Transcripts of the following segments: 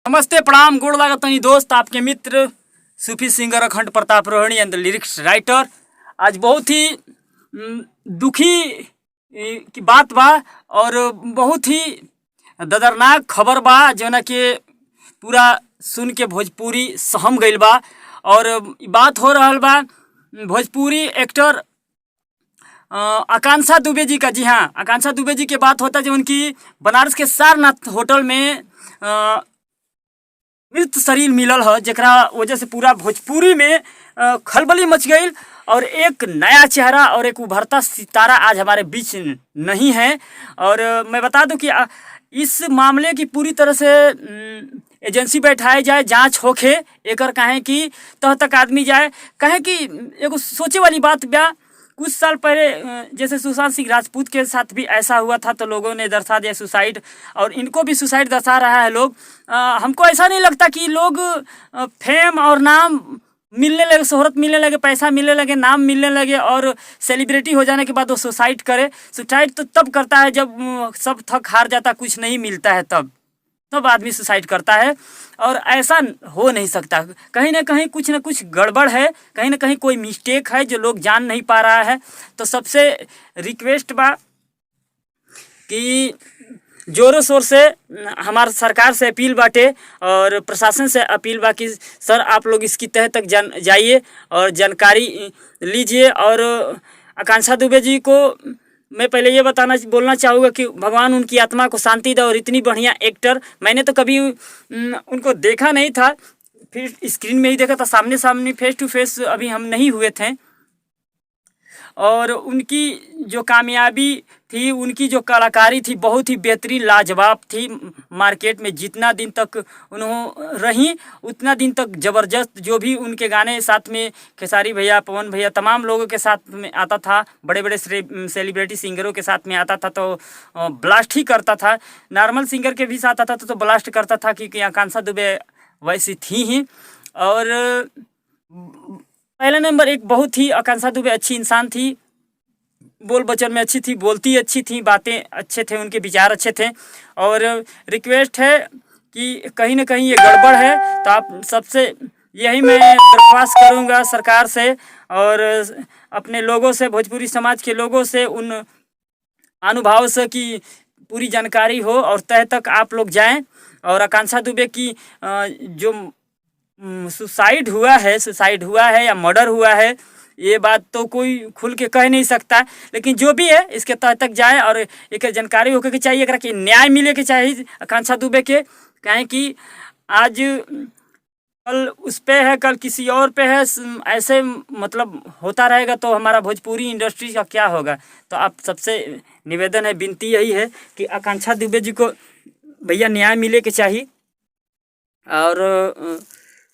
नमस्ते प्रणाम गोड़ लागत तनी दोस्त, आपके मित्र सूफी सिंगर अखंड Pratap Rohini and lyrics writer. आज बहुत ही दुखी की बात बा और बहुत ही दर्दनाक खबर बा जोना के पूरा सुन के भोजपुरी सहम गईल बा। और बात हो रहल बा भोजपुरी एक्टर आकांक्षा दुबे जी का। जी हाँ, आकांक्षा दुबे जी की बात होता है जो उनकी बनारस के सारनाथ होटल में मृत शरीर मिलल है, जरा वजह से पूरा भोजपुरी में खलबली मच गई। और एक नया चेहरा और एक उभरता सितारा आज हमारे बीच नहीं है। और मैं बता दूं कि इस मामले की पूरी तरह से एजेंसी बैठाई जाए, जांच होके एकर कहें कि तह तक आदमी जाए। कहें कि एगो सोचे वाली बात बा, कुछ साल पहले जैसे सुशांत सिंह राजपूत के साथ भी ऐसा हुआ था तो लोगों ने दर्शा दिया सुसाइड, और इनको भी सुसाइड दर्शा रहा है लोग। हमको ऐसा नहीं लगता कि लोग फेम और नाम मिलने लगे, शोहरत मिलने लगे, पैसा मिलने लगे, नाम मिलने लगे और सेलिब्रिटी हो जाने के बाद वो सुसाइड करे। सुसाइड तो तब करता है जब सब थक हार जाता, कुछ नहीं मिलता है, तब आदमी सुसाइड करता है। और ऐसा हो नहीं सकता, कहीं ना कहीं कुछ ना कुछ गड़बड़ है, कहीं ना कहीं कोई मिस्टेक है जो लोग जान नहीं पा रहा है। तो सबसे रिक्वेस्ट बा कि जोरों शोर से हमारे सरकार से अपील बाटे और प्रशासन से अपील बा कि सर आप लोग इसकी तह तक जाइए और जानकारी लीजिए। और आकांक्षा दुबे जी को मैं पहले ये बोलना चाहूँगा कि भगवान उनकी आत्मा को शांति दे। और इतनी बढ़िया एक्टर मैंने तो कभी उनको देखा नहीं था, फिर स्क्रीन में ही देखा था, सामने सामने फेस टू फेस अभी हम नहीं हुए थे। और उनकी जो कामयाबी थी, उनकी जो कलाकारी थी, बहुत ही बेहतरीन लाजवाब थी। मार्केट में जितना दिन तक उन्होंने रही उतना दिन तक ज़बरदस्त, जो भी उनके गाने साथ में खेसारी भैया, पवन भैया, तमाम लोगों के साथ में आता था, बड़े बड़े सेलिब्रिटी सिंगरों के साथ में आता था तो ब्लास्ट ही करता था। नॉर्मल सिंगर के भी साथ आता था तो ब्लास्ट करता था, क्योंकि आकांक्षा दुबे वैसी थी ही। और पहला नंबर एक बहुत ही आकांक्षा दुबे अच्छी इंसान थी, बोल बचन में अच्छी थी, बोलती अच्छी थी, बातें अच्छे थे, उनके विचार अच्छे थे। और रिक्वेस्ट है कि कहीं ना कहीं ये गड़बड़ है, तो आप सबसे यही मैं दरख्वास्त करूँगा सरकार से और अपने लोगों से, भोजपुरी समाज के लोगों से, उन अनुभव से कि पूरी जानकारी हो और तह तक आप लोग जाएं। और आकांक्षा दुबे की जो सुसाइड हुआ है या मर्डर हुआ है, ये बात तो कोई खुल के कह नहीं सकता, लेकिन जो भी है इसके तह तक जाए और एक जानकारी होकर के चाहिए, एकरा कि न्याय मिले के चाहिए आकांक्षा दुबे के। कहें कि आज कल उस पे है, कल किसी और पे है, ऐसे मतलब होता रहेगा तो हमारा भोजपुरी इंडस्ट्री का क्या होगा। तो आप सबसे निवेदन है, विनती यही है कि आकांक्षा दुबे जी को भैया न्याय मिले के चाहिए। और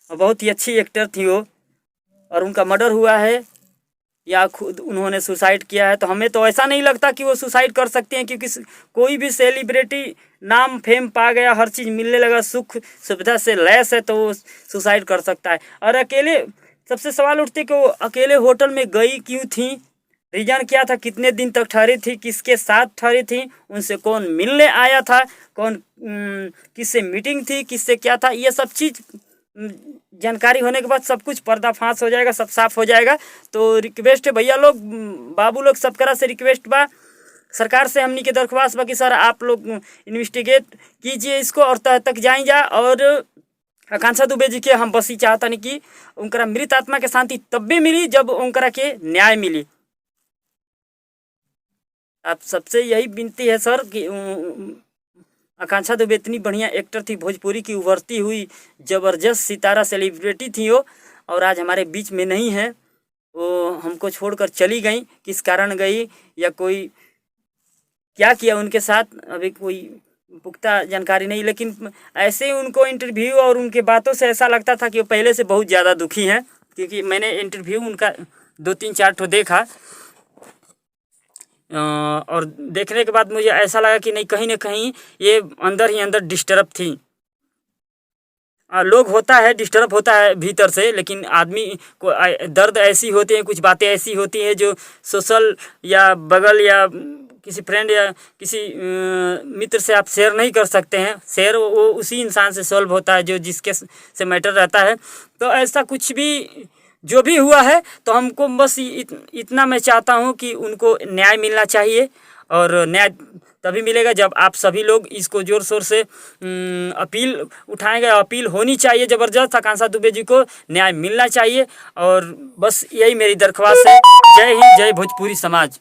बहुत ही अच्छी एक्टर थी वो, और उनका मर्डर हुआ है या खुद उन्होंने सुसाइड किया है, तो हमें तो ऐसा नहीं लगता कि वो सुसाइड कर सकते हैं, क्योंकि कोई भी सेलिब्रिटी नाम फेम पा गया, हर चीज़ मिलने लगा, सुख सुविधा से लैस है, तो वो सुसाइड कर सकता है। और अकेले सबसे सवाल उठते कि वो अकेले होटल में गई क्यों थी, रीजन क्या था, कितने दिन तक ठहरी थी, किसके साथ ठहरी थी, उनसे कौन मिलने आया था, कौन किससे मीटिंग थी, किससे क्या था, ये सब चीज़ जानकारी होने के बाद सब कुछ पर्दाफाश हो जाएगा, सब साफ हो जाएगा। तो रिक्वेस्ट है भैया लोग, बाबू लोग, सब करा से रिक्वेस्ट बा, सरकार से हमनी के दरख्वास्त बा कि सर आप लोग इन्वेस्टिगेट कीजिए इसको और तह तक जाए जा। और आकांक्षा दुबे जी के हम बस ही चाहता नहीं कि उनका मृत आत्मा के शांति तब भी मिली जब उनका के न्याय मिली। आप सबसे यही विनती है सर कि आकांक्षा दुबे इतनी बढ़िया एक्टर थी, भोजपुरी की उभरती हुई ज़बरदस्त सितारा सेलिब्रिटी थी वो, और आज हमारे बीच में नहीं है। वो हमको छोड़कर चली गई, किस कारण गई या कोई क्या किया उनके साथ अभी कोई पुख्ता जानकारी नहीं, लेकिन ऐसे ही उनको इंटरव्यू और उनके बातों से ऐसा लगता था कि वो पहले से बहुत ज़्यादा दुखी हैं, क्योंकि मैंने इंटरव्यू उनका 2-3-4 ठो देखा। और देखने के बाद मुझे ऐसा लगा कि नहीं, कहीं ना कहीं ये अंदर ही अंदर डिस्टर्ब थी। लोग होता है, डिस्टर्ब होता है भीतर से, लेकिन आदमी को दर्द ऐसी होते हैं, कुछ बातें ऐसी होती हैं जो सोशल या बगल या किसी फ्रेंड या किसी मित्र से आप शेयर नहीं कर सकते हैं। शेयर वो उसी इंसान से सॉल्व होता है जो जिसके से मैटर रहता है। तो ऐसा कुछ भी जो भी हुआ है, तो हमको बस इतना मैं चाहता हूँ कि उनको न्याय मिलना चाहिए, और न्याय तभी मिलेगा जब आप सभी लोग इसको ज़ोर शोर से अपील उठाएंगे। अपील होनी चाहिए ज़बरदस्त, आकांक्षा दुबे जी को न्याय मिलना चाहिए। और बस यही मेरी दरख्वास्त है। जय हिंद, जय भोजपुरी समाज।